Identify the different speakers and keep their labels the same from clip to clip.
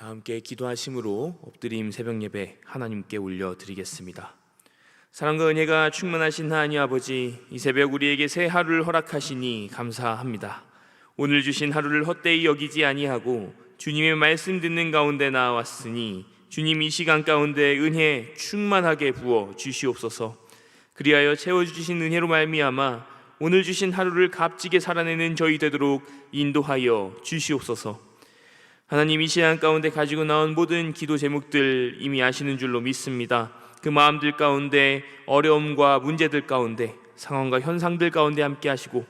Speaker 1: 다 함께 기도하심으로 엎드림 새벽 예배 하나님께 올려드리겠습니다. 사랑과 은혜가 충만하신 하나님 아버지, 이 새벽 우리에게 새 하루를 허락하시니 감사합니다. 오늘 주신 하루를 헛되이 여기지 아니하고 주님의 말씀 듣는 가운데 나왔으니 주님 이 시간 가운데 은혜 충만하게 부어 주시옵소서. 그리하여 채워주신 은혜로 말미암아 오늘 주신 하루를 값지게 살아내는 저희 되도록 인도하여 주시옵소서. 하나님, 이 시간 가운데 가지고 나온 모든 기도 제목들 이미 아시는 줄로 믿습니다. 그 마음들 가운데, 어려움과 문제들 가운데, 상황과 현상들 가운데 함께 하시고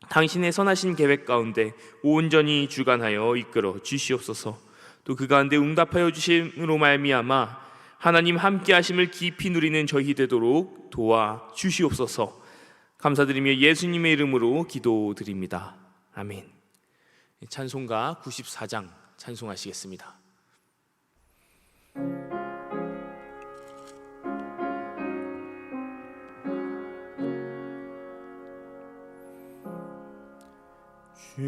Speaker 1: 당신의 선하신 계획 가운데 온전히 주관하여 이끌어 주시옵소서. 또 그 가운데 응답하여 주심으로 말미암아 하나님 함께 하심을 깊이 누리는 저희 되도록 도와 주시옵소서. 감사드리며 예수님의 이름으로 기도드립니다. 아멘. 찬송가 94장 찬송하시겠습니다. 주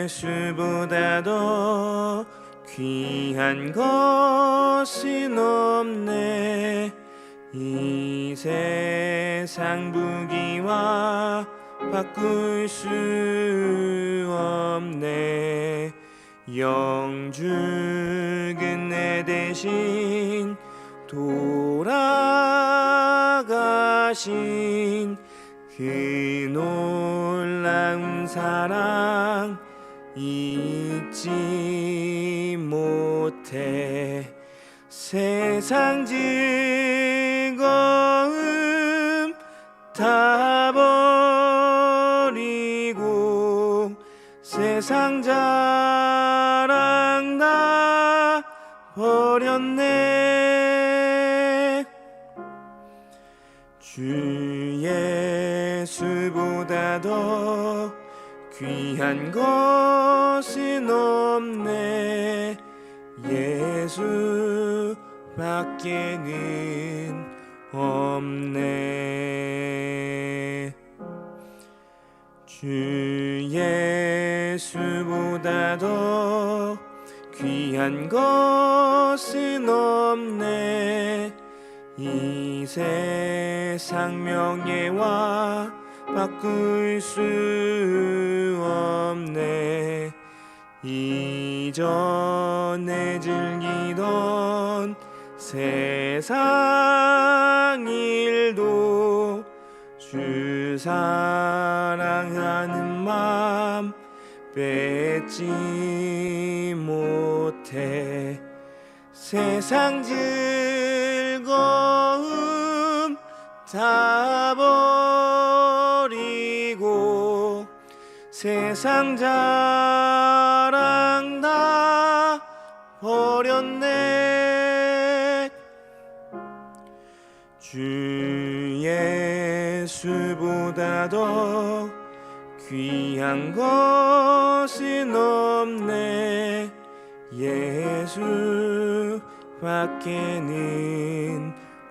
Speaker 1: 예수보다 더 귀한 것은 없네. 이 세상 부귀와 바꿀 수 없네. 영죽은 내 대신 돌아가신 그 놀라운 사랑 잊지 못해. 세상 즐거움 다 버리고 세상 자랑 다 버렸네. 주 예수보다 더 귀한 것은 없네. 예수밖에는 없네. 주 예수보다 더 귀한 것은 없네. 이 세상 명예와 바꿀 수 없네. 이전에 즐기던 세상 일도 주 사랑하는 마음 뺏지 못해. 세상 즐거움 다 버리고 세상 자랑 다 버렸네. 주 예수보다 더 귀한 것은 없네. 예수밖에는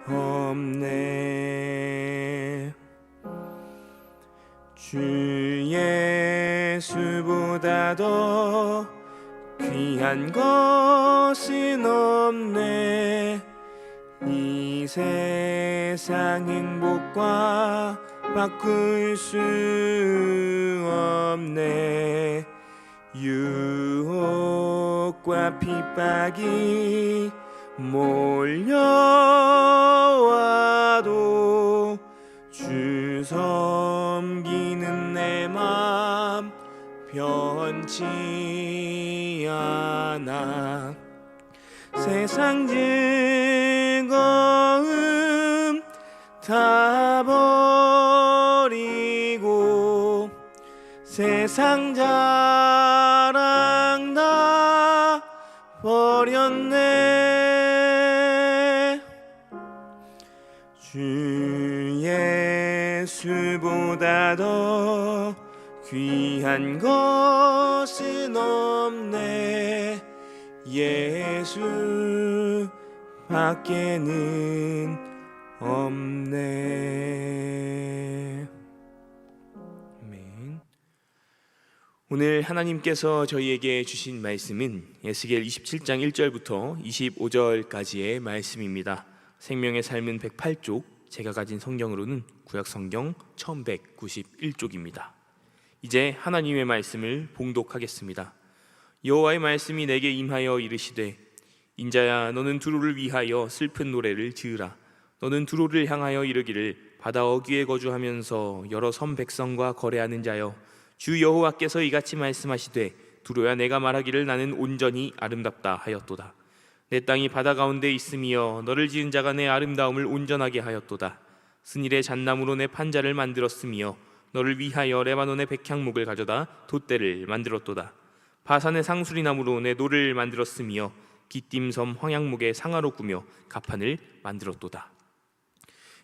Speaker 1: 없네. 주 예수보다 더 귀한 것은 없네. 이 세상 행복과 바꿀 수 없네. 유혹과 핍박이 몰려와도 주 섬기는 내 맘 변치 않아. 세상 즐거움 다 버리고 세상 자랑 다 버렸네. 주 예수보다 더 귀한 것은 없네. 예수밖에는 없네. 아멘. 오늘 하나님께서 저희에게 주신 말씀은 에스겔 27장 1절부터 25절까지의 말씀입니다. 생명의 삶은 108쪽, 제가 가진 성경으로는 구약성경 1191쪽입니다. 이제 하나님의 말씀을 봉독하겠습니다. 여호와의 말씀이 내게 임하여 이르시되, 인자야, 너는 두로를 위하여 슬픈 노래를 지으라. 너는 두로를 향하여 이르기를, 바다 어귀에 거주하면서 여러 섬 백성과 거래하는 자여, 주 여호와께서 이같이 말씀하시되, 두로야, 내가 말하기를 나는 온전히 아름답다 하였도다. 내 땅이 바다 가운데 있으며 너를 지은 자가 내 아름다움을 온전하게 하였도다. 스닐의 잣나무로 내 판자를 만들었으며 너를 위하여 레바논의 백향목을 가져다 돛대를 만들었도다. 바산의 상수리나무로 내 노를 만들었으며 기띔섬 황양목의 상아로 꾸며 가판을 만들었도다.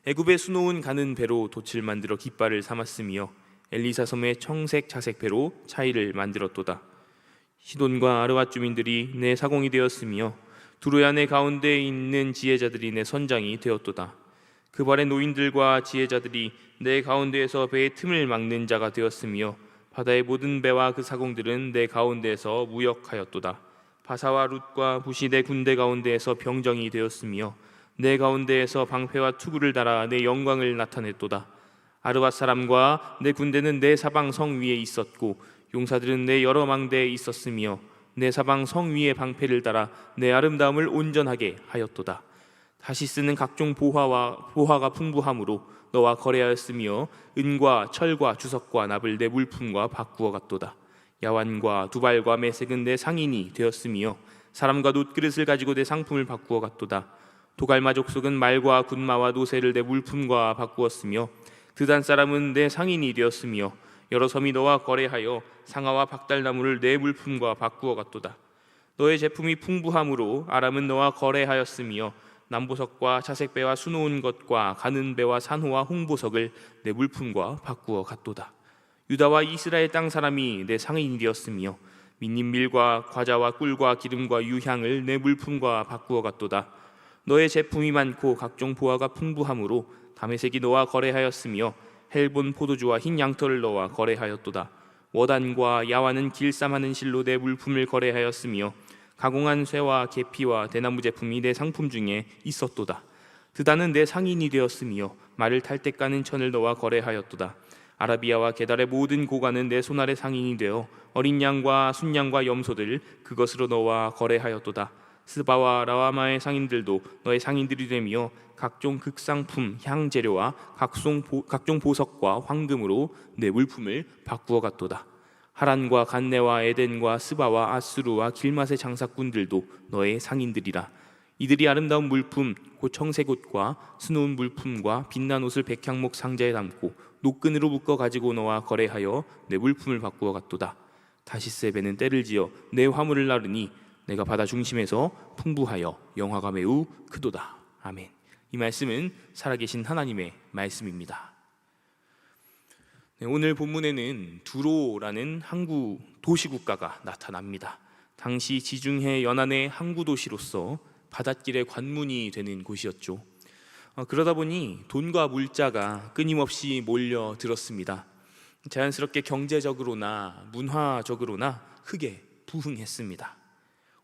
Speaker 1: 애굽에 수놓은 가는 배로 돛을 만들어 깃발을 삼았으며 엘리사 섬의 청색 자색 배로 차이를 만들었도다. 시돈과 아르밧 주민들이 내 사공이 되었으며 두로야, 내 가운데에 있는 지혜자들이 내 선장이 되었도다. 그 발의 노인들과 지혜자들이 내 가운데에서 배의 틈을 막는 자가 되었으며 바다의 모든 배와 그 사공들은 내 가운데에서 무역하였도다. 바사와 룻과 붓이 내 군대 가운데에서 병정이 되었으며 내 가운데에서 방패와 투구를 달아 내 영광을 나타냈도다. 아르밧 사람과 내 군대는 내 사방 성 위에 있었고 용사들은 내 여러 망대에 있었으며 내 사방 성 위에 방패를 달아 내 아름다움을 온전하게 하였도다. 다시 쓰는 각종 보화가 풍부함으로 너와 거래하였으며 은과 철과 주석과 납을 내 물품과 바꾸어 갔도다. 야완과 두발과 매색은 내 상인이 되었으며 사람과 놋그릇을 가지고 내 상품을 바꾸어 갔도다. 도갈마 족속은 말과 군마와 노새를 내 물품과 바꾸었으며 드단 사람은 내 상인이 되었으며 여러 섬이 너와 거래하여 상아와 박달나무를 내 물품과 바꾸어 갔도다. 너의 제품이 풍부함으로 아람은 너와 거래하였으며 남보석과 자색배와 수놓은 것과 가는 배와 산호와 홍보석을 내 물품과 바꾸어 갔도다. 유다와 이스라엘 땅 사람이 내 상인이 되었으며 민님 밀과 과자와 꿀과 기름과 유향을 내 물품과 바꾸어 갔도다. 너의 제품이 많고 각종 보화가 풍부함으로 다메섹이 너와 거래하였으며 헬본 포도주와 흰 양털을 너와 거래하였도다. 워단과 야완은 길쌈하는 실로 내 물품을 거래하였으며 가공한 쇠와 계피와 대나무 제품이 내 상품 중에 있었도다. 드단은 내 상인이 되었으며 말을 탈 때 까는 천을 너와 거래하였도다. 아라비아와 게달의 모든 고관은 내 손아래 상인이 되어 어린 양과 순양과 염소들 그것으로 너와 거래하였도다. 스바와 라와마의 상인들도 너의 상인들이 되며 각종 극상품 향재료와 각종 보석과 황금으로 내 물품을 바꾸어 갔도다. 하란과 간네와 에덴과 스바와 아수르와 길맛의 장사꾼들도 너의 상인들이라. 이들이 아름다운 물품 곧 청색 옷과 수놓은 물품과 빛난 옷을 백향목 상자에 담고 노끈으로 묶어 가지고 너와 거래하여 내 물품을 바꾸어 갔도다. 다시스의 배는 때를 지어 내 화물을 나르니 내가 바다 중심에서 풍부하여 영화가 매우 크도다. 아멘. 이 말씀은 살아계신 하나님의 말씀입니다. 오늘 본문에는 두로라는 항구 도시국가가 나타납니다. 당시 지중해 연안의 항구 도시로서 바닷길의 관문이 되는 곳이었죠. 그러다 보니 돈과 물자가 끊임없이 몰려들었습니다. 자연스럽게 경제적으로나 문화적으로나 크게 부흥했습니다.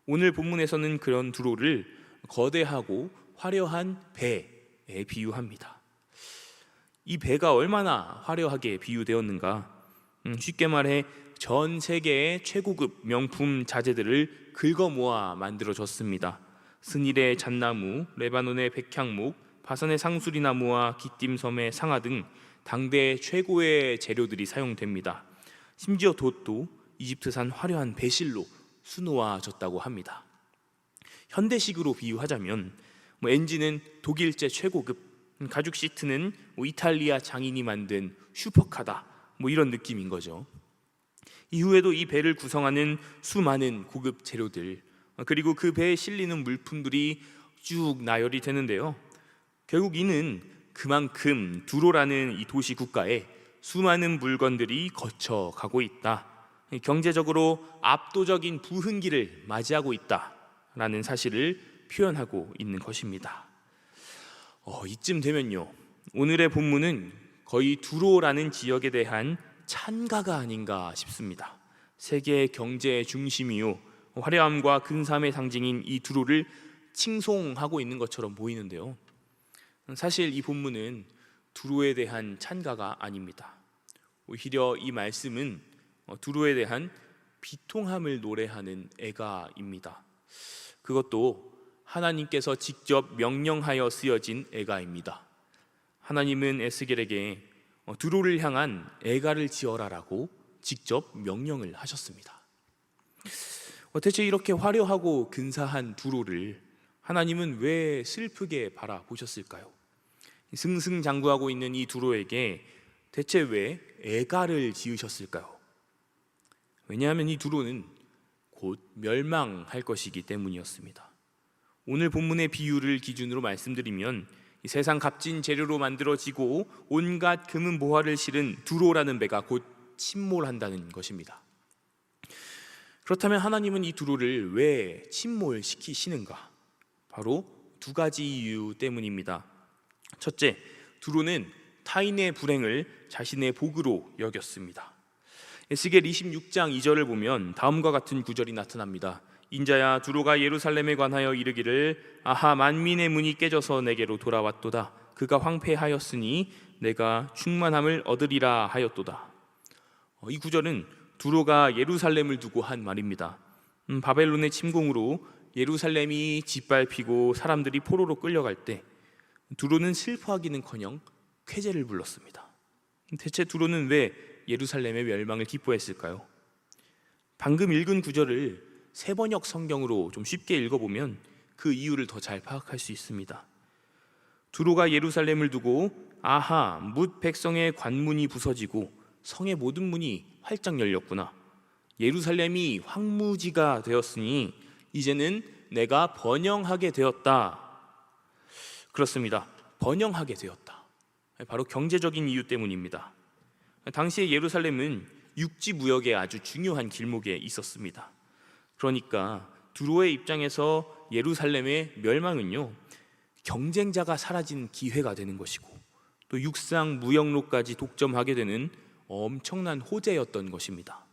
Speaker 1: 오늘 본문에서는 그런 두로를 거대하고 화려한 배에 비유합니다. 이 배가 얼마나 화려하게 비유되었는가? 쉽게 말해 전 세계의 최고급 명품 자재들을 긁어모아 만들어졌습니다. 스닐의 잣나무, 레바논의 백향목, 바산의 상수리나무와 기띔섬의 상아 등 당대 최고의 재료들이 사용됩니다. 심지어 돛도 이집트산 화려한 배실로 수놓아졌다고 합니다. 현대식으로 비유하자면 엔진은 독일제 최고급, 가죽 시트는 이탈리아 장인이 만든 슈퍼카다, 이런 느낌인 거죠. 이후에도 이 배를 구성하는 수많은 고급 재료들, 그리고 그 배에 실리는 물품들이 쭉 나열이 되는데요. 결국 이는 그만큼 두로라는 이 도시 국가에 수많은 물건들이 거쳐가고 있다, 경제적으로 압도적인 부흥기를 맞이하고 있다라는 사실을 표현하고 있는 것입니다. 이쯤 되면요, 오늘의 본문은 거의 두로라는 지역에 대한 찬가가 아닌가 싶습니다. 세계 경제의 중심이요 화려함과 근사함의 상징인 이 두로를 칭송하고 있는 것처럼 보이는데요. 사실 이 본문은 두로에 대한 찬가가 아닙니다. 오히려 이 말씀은 두로에 대한 비통함을 노래하는 애가입니다. 그것도 하나님께서 직접 명령하여 쓰여진 애가입니다. 하나님은 에스겔에게 두로를 향한 애가를 지어라라고 직접 명령을 하셨습니다. 대체 이렇게 화려하고 근사한 두로를 하나님은 왜 슬프게 바라보셨을까요? 승승장구하고 있는 이 두로에게 대체 왜 애가를 지으셨을까요? 왜냐하면 이 두로는 곧 멸망할 것이기 때문이었습니다. 오늘 본문의 비유를 기준으로 말씀드리면 이 세상 값진 재료로 만들어지고 온갖 금은 보화를 실은 두로라는 배가 곧 침몰한다는 것입니다. 그렇다면 하나님은 이 두로를 왜 침몰시키시는가? 바로 두 가지 이유 때문입니다. 첫째, 두로는 타인의 불행을 자신의 복으로 여겼습니다. 에스겔 26장 2절을 보면 다음과 같은 구절이 나타납니다. 인자야, 두로가 예루살렘에 관하여 이르기를 아하, 만민의 문이 깨져서 내게로 돌아왔도다. 그가 황폐하였으니 내가 충만함을 얻으리라 하였도다. 이 구절은 두로가 예루살렘을 두고 한 말입니다. 바벨론의 침공으로 예루살렘이 짓밟히고 사람들이 포로로 끌려갈 때 두로는 슬퍼하기는커녕 쾌재를 불렀습니다. 대체 두로는 왜 예루살렘의 멸망을 기뻐했을까요? 방금 읽은 구절을 세번역 성경으로 좀 쉽게 읽어보면 그 이유를 더 잘 파악할 수 있습니다. 두로가 예루살렘을 두고 아하, 뭇 백성의 관문이 부서지고 성의 모든 문이 활짝 열렸구나. 예루살렘이 황무지가 되었으니 이제는 내가 번영하게 되었다. 그렇습니다. 번영하게 되었다. 바로 경제적인 이유 때문입니다. 당시에 예루살렘은 육지 무역의 아주 중요한 길목에 있었습니다. 그러니까 두로의 입장에서 예루살렘의 멸망은요, 경쟁자가 사라진 기회가 되는 것이고 또 육상 무역로까지 독점하게 되는 엄청난 호재였던 것입니다.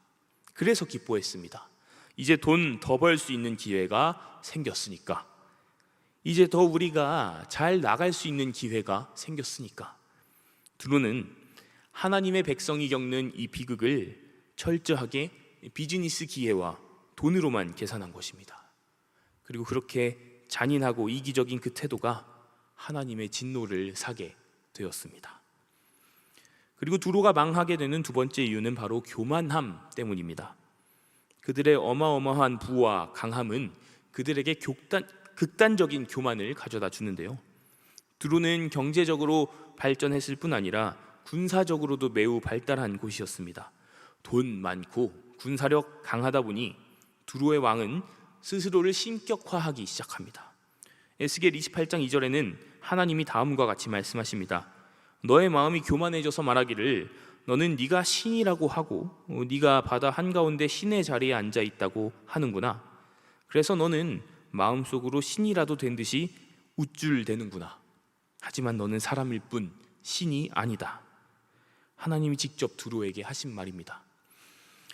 Speaker 1: 그래서 기뻐했습니다. 이제 돈 더 벌 수 있는 기회가 생겼으니까, 이제 더 우리가 잘 나갈 수 있는 기회가 생겼으니까. 두로는 하나님의 백성이 겪는 이 비극을 철저하게 비즈니스 기회와 돈으로만 계산한 것입니다. 그리고 그렇게 잔인하고 이기적인 그 태도가 하나님의 진노를 사게 되었습니다. 그리고 두로가 망하게 되는 두 번째 이유는 바로 교만함 때문입니다. 그들의 어마어마한 부와 강함은 그들에게 극단적인 교만을 가져다 주는데요. 두로는 경제적으로 발전했을 뿐 아니라 군사적으로도 매우 발달한 곳이었습니다. 돈 많고 군사력 강하다 보니 두로의 왕은 스스로를 신격화하기 시작합니다. 에스겔 28장 2절에는 하나님이 다음과 같이 말씀하십니다. 너의 마음이 교만해져서 말하기를 너는 네가 신이라고 하고 네가 바다 한가운데 신의 자리에 앉아 있다고 하는구나. 그래서 너는 마음속으로 신이라도 된 듯이 우쭐대는구나. 하지만 너는 사람일 뿐 신이 아니다. 하나님이 직접 두로에게 하신 말입니다.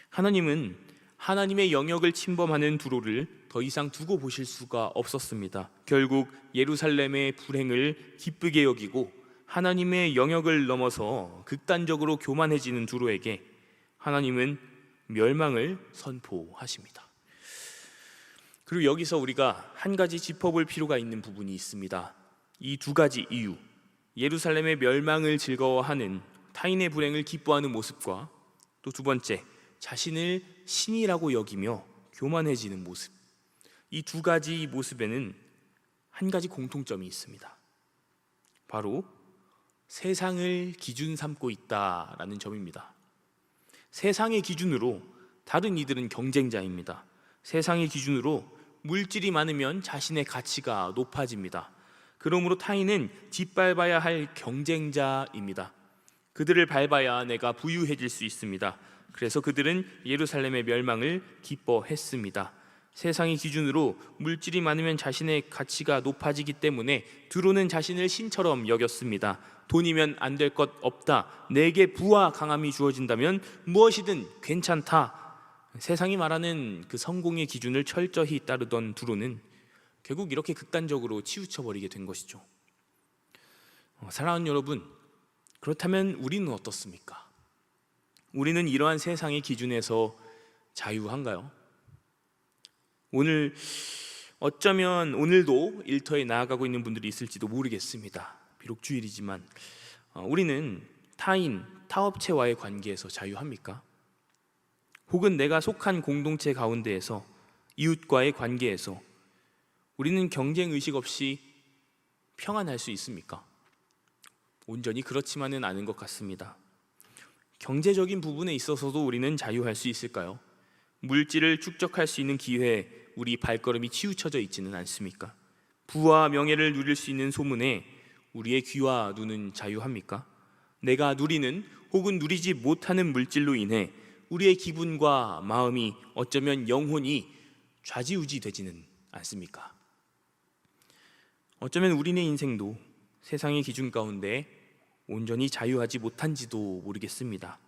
Speaker 1: 하나님은 하나님의 영역을 침범하는 두로를 더 이상 두고 보실 수가 없었습니다. 결국 예루살렘의 불행을 기쁘게 여기고 하나님의 영역을 넘어서 극단적으로 교만해지는 두로에게 하나님은 멸망을 선포하십니다. 그리고 여기서 우리가 한 가지 짚어볼 필요가 있는 부분이 있습니다. 이 두 가지 이유, 예루살렘의 멸망을 즐거워하는 타인의 불행을 기뻐하는 모습과 또 두 번째, 자신을 신이라고 여기며 교만해지는 모습, 이 두 가지 모습에는 한 가지 공통점이 있습니다. 바로 세상을 기준 삼고 있다라는 점입니다. 세상의 기준으로 다른 이들은 경쟁자입니다. 세상의 기준으로 물질이 많으면 자신의 가치가 높아집니다. 그러므로 타인은 짓밟아야 할 경쟁자입니다. 그들을 밟아야 내가 부유해질 수 있습니다. 그래서 그들은 예루살렘의 멸망을 기뻐했습니다. 세상의 기준으로 물질이 많으면 자신의 가치가 높아지기 때문에 두로는 자신을 신처럼 여겼습니다. 돈이면 안 될 것 없다. 내게 부와 강함이 주어진다면 무엇이든 괜찮다. 세상이 말하는 그 성공의 기준을 철저히 따르던 두로는 결국 이렇게 극단적으로 치우쳐버리게 된 것이죠. 사랑하는 여러분, 그렇다면 우리는 어떻습니까? 우리는 이러한 세상의 기준에서 자유한가요? 어쩌면 오늘도 일터에 나아가고 있는 분들이 있을지도 모르겠습니다. 비록 주일이지만 우리는 타인, 타업체와의 관계에서 자유합니까? 혹은 내가 속한 공동체 가운데에서 이웃과의 관계에서 우리는 경쟁의식 없이 평안할 수 있습니까? 온전히 그렇지만은 않은 것 같습니다. 경제적인 부분에 있어서도 우리는 자유할 수 있을까요? 물질을 축적할 수 있는 기회에 우리 발걸음이 치우쳐져 있지는 않습니까? 부와 명예를 누릴 수 있는 소문에 우리의 귀와 눈은 자유합니까? 내가 누리는 혹은 누리지 못하는 물질로 인해 우리의 기분과 마음이 어쩌면 영혼이 좌지우지 되지는 않습니까? 어쩌면 우리네 인생도 세상의 기준 가운데 온전히 자유하지 못한지도 모르겠습니다.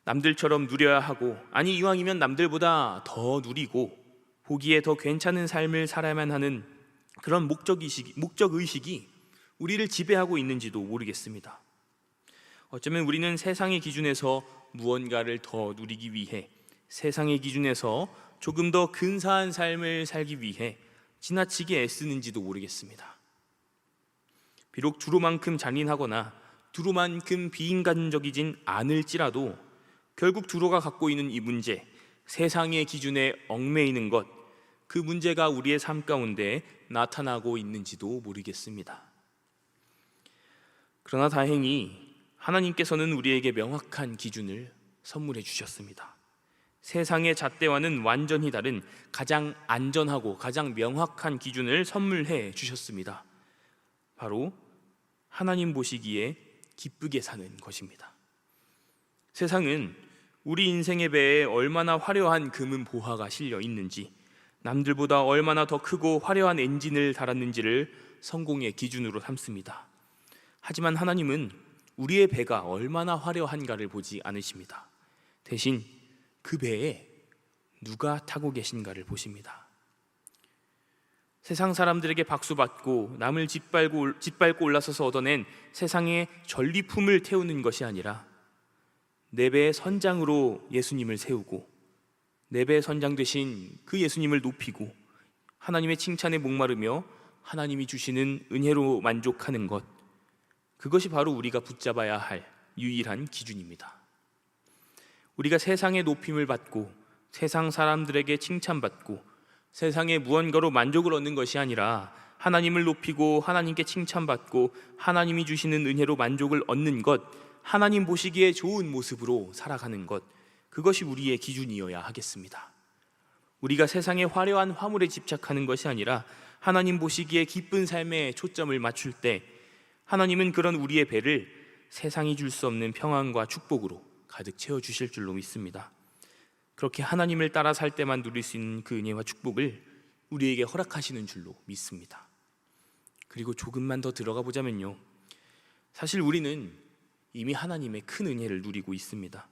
Speaker 1: 남들처럼 누려야 하고, 아니 이왕이면 남들보다 더 누리고 보기에 더 괜찮은 삶을 살아야만 하는 그런 목적의식이 우리를 지배하고 있는지도 모르겠습니다. 어쩌면 우리는 세상의 기준에서 무언가를 더 누리기 위해, 세상의 기준에서 조금 더 근사한 삶을 살기 위해 지나치게 애쓰는지도 모르겠습니다. 비록 두로만큼 잔인하거나 두로만큼 비인간적이진 않을지라도 결국 두로가 갖고 있는 이 문제, 세상의 기준에 얽매이는 것, 그 문제가 우리의 삶 가운데 나타나고 있는지도 모르겠습니다. 그러나 다행히 하나님께서는 우리에게 명확한 기준을 선물해 주셨습니다. 세상의 잣대와는 완전히 다른 가장 안전하고 가장 명확한 기준을 선물해 주셨습니다. 바로 하나님 보시기에 기쁘게 사는 것입니다. 세상은 우리 인생의 배에 얼마나 화려한 금은 보화가 실려 있는지, 남들보다 얼마나 더 크고 화려한 엔진을 달았는지를 성공의 기준으로 삼습니다. 하지만 하나님은 우리의 배가 얼마나 화려한가를 보지 않으십니다. 대신 그 배에 누가 타고 계신가를 보십니다. 세상 사람들에게 박수받고 남을 짓밟고 올라서서 얻어낸 세상의 전리품을 태우는 것이 아니라 내 배의 선장으로 예수님을 세우고 내 배의 선장 되신 그 예수님을 높이고 하나님의 칭찬에 목마르며 하나님이 주시는 은혜로 만족하는 것, 그것이 바로 우리가 붙잡아야 할 유일한 기준입니다. 우리가 세상의 높임을 받고 세상 사람들에게 칭찬받고 세상의 무언가로 만족을 얻는 것이 아니라 하나님을 높이고 하나님께 칭찬받고 하나님이 주시는 은혜로 만족을 얻는 것, 하나님 보시기에 좋은 모습으로 살아가는 것, 그것이 우리의 기준이어야 하겠습니다. 우리가 세상의 화려한 화물에 집착하는 것이 아니라 하나님 보시기에 기쁜 삶에 초점을 맞출 때 하나님은 그런 우리의 배를 세상이 줄 수 없는 평안과 축복으로 가득 채워주실 줄로 믿습니다. 그렇게 하나님을 따라 살 때만 누릴 수 있는 그 은혜와 축복을 우리에게 허락하시는 줄로 믿습니다. 그리고 조금만 더 들어가 보자면요, 사실 우리는 이미 하나님의 큰 은혜를 누리고 있습니다.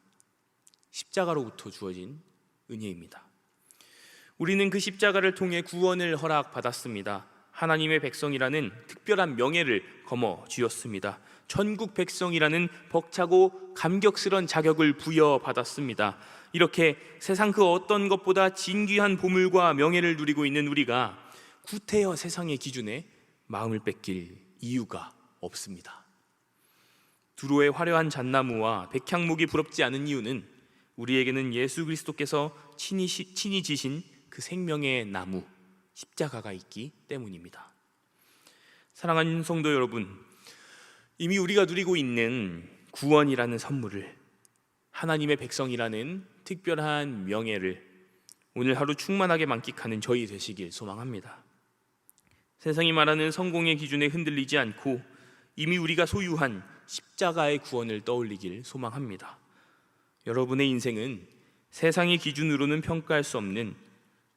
Speaker 1: 십자가로부터 주어진 은혜입니다. 우리는 그 십자가를 통해 구원을 허락받았습니다. 하나님의 백성이라는 특별한 명예를 거머쥐었습니다. 천국 백성이라는 벅차고 감격스런 자격을 부여받았습니다. 이렇게 세상 그 어떤 것보다 진귀한 보물과 명예를 누리고 있는 우리가 구태여 세상의 기준에 마음을 뺏길 이유가 없습니다. 두로의 화려한 잣나무와 백향목이 부럽지 않은 이유는 우리에게는 예수 그리스도께서 친히 지신 그 생명의 나무 십자가가 있기 때문입니다. 사랑하는 성도 여러분, 이미 우리가 누리고 있는 구원이라는 선물을, 하나님의 백성이라는 특별한 명예를 오늘 하루 충만하게 만끽하는 저희 되시길 소망합니다. 세상이 말하는 성공의 기준에 흔들리지 않고 이미 우리가 소유한 십자가의 구원을 떠올리길 소망합니다. 여러분의 인생은 세상의 기준으로는 평가할 수 없는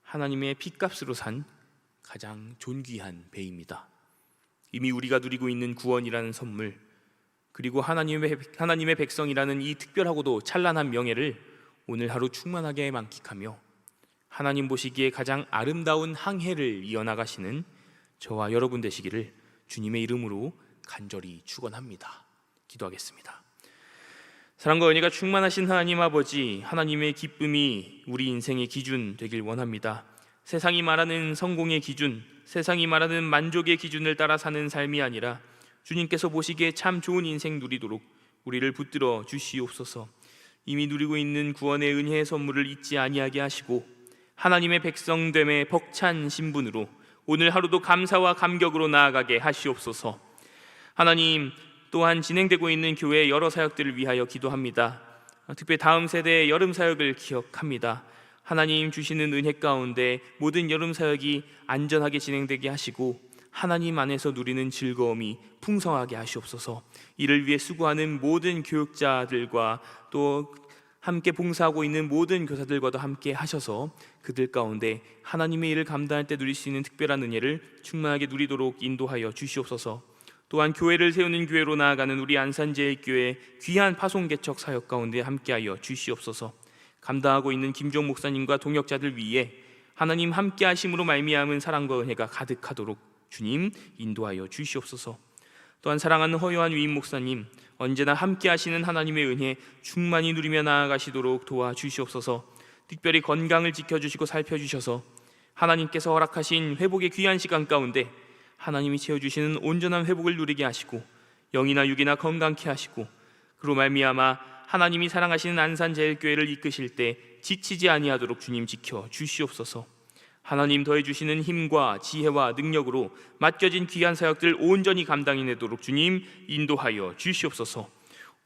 Speaker 1: 하나님의 핏값으로 산 가장 존귀한 배입니다. 이미 우리가 누리고 있는 구원이라는 선물, 그리고 하나님의 백성이라는 이 특별하고도 찬란한 명예를 오늘 하루 충만하게 만끽하며 하나님 보시기에 가장 아름다운 항해를 이어나가시는 저와 여러분 되시기를 주님의 이름으로 간절히 축원합니다. 기도하겠습니다. 사랑과 은혜가 충만하신 하나님 아버지, 하나님의 기쁨이 우리 인생의 기준 되길 원합니다. 세상이 말하는 성공의 기준, 세상이 말하는 만족의 기준을 따라 사는 삶이 아니라 주님께서 보시기에 참 좋은 인생 누리도록 우리를 붙들어 주시옵소서. 이미 누리고 있는 구원의 은혜의 선물을 잊지 아니하게 하시고 하나님의 백성됨의 벅찬 신분으로 오늘 하루도 감사와 감격으로 나아가게 하시옵소서. 하나님, 또한 진행되고 있는 교회의 여러 사역들을 위하여 기도합니다. 특별히 다음 세대의 여름 사역을 기억합니다. 하나님 주시는 은혜 가운데 모든 여름 사역이 안전하게 진행되게 하시고 하나님 안에서 누리는 즐거움이 풍성하게 하시옵소서. 이를 위해 수고하는 모든 교육자들과 또 함께 봉사하고 있는 모든 교사들과도 함께 하셔서 그들 가운데 하나님의 일을 감당할 때 누릴 수 있는 특별한 은혜를 충만하게 누리도록 인도하여 주시옵소서. 또한 교회를 세우는 교회로 나아가는 우리 안산제일교회 귀한 파송개척 사역 가운데 함께하여 주시옵소서. 감당하고 있는 김종 목사님과 동역자들 위에 하나님 함께 하심으로 말미암은 사랑과 은혜가 가득하도록 주님 인도하여 주시옵소서. 또한 사랑하는 허요한 위임 목사님, 언제나 함께 하시는 하나님의 은혜 충만히 누리며 나아가시도록 도와주시옵소서. 특별히 건강을 지켜주시고 살펴주셔서 하나님께서 허락하신 회복의 귀한 시간 가운데 하나님이 채워주시는 온전한 회복을 누리게 하시고 영이나 육이나 건강케 하시고 그로 말미암아 하나님이 사랑하시는 안산제일교회를 이끄실 때 지치지 아니하도록 주님 지켜 주시옵소서. 하나님 더해주시는 힘과 지혜와 능력으로 맡겨진 귀한 사역들 온전히 감당해내도록 주님 인도하여 주시옵소서.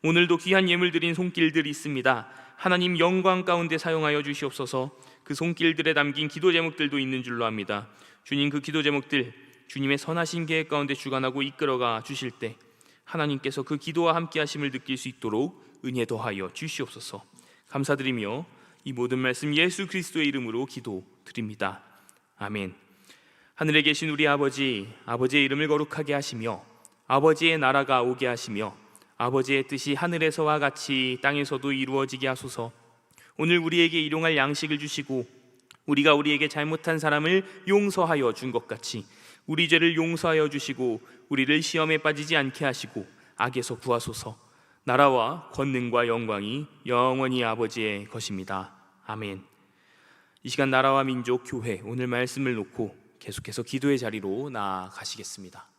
Speaker 1: 오늘도 귀한 예물 드린 손길들이 있습니다. 하나님 영광 가운데 사용하여 주시옵소서. 그 손길들에 담긴 기도 제목들도 있는 줄로 압니다. 주님, 그 기도 제목들 주님의 선하신 계획 가운데 주관하고 이끌어가 주실 때 하나님께서 그 기도와 함께 하심을 느낄 수 있도록 은혜 더하여 주시옵소서. 감사드리며 이 모든 말씀 예수 그리스도의 이름으로 기도드립니다. 아멘. 하늘에 계신 우리 아버지, 아버지의 이름을 거룩하게 하시며 아버지의 나라가 오게 하시며 아버지의 뜻이 하늘에서와 같이 땅에서도 이루어지게 하소서. 오늘 우리에게 일용할 양식을 주시고 우리가 우리에게 잘못한 사람을 용서하여 준 것 같이 우리 죄를 용서하여 주시고 우리를 시험에 빠지지 않게 하시고 악에서 구하소서. 나라와 권능과 영광이 영원히 아버지의 것입니다. 아멘. 이 시간 나라와 민족 교회 오늘 말씀을 놓고 계속해서 기도의 자리로 나아가시겠습니다.